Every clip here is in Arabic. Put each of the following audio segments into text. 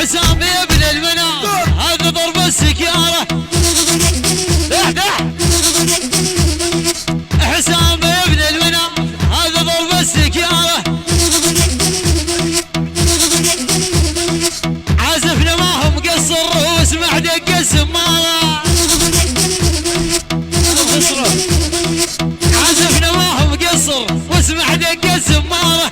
حسام يا ابن المنام هذا ضرب السكيارة. حسام يا ابن المنام هذا ضرب السكيارة. عازفنا ما هو مقصر واسمع دق السمارة. عازفنا ما هو مقصر واسمع دق السمارة.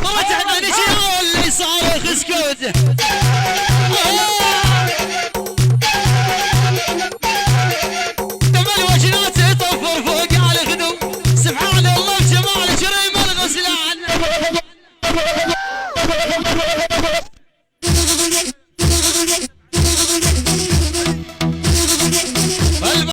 مرة عندنا شيء اللي صار خسكوت.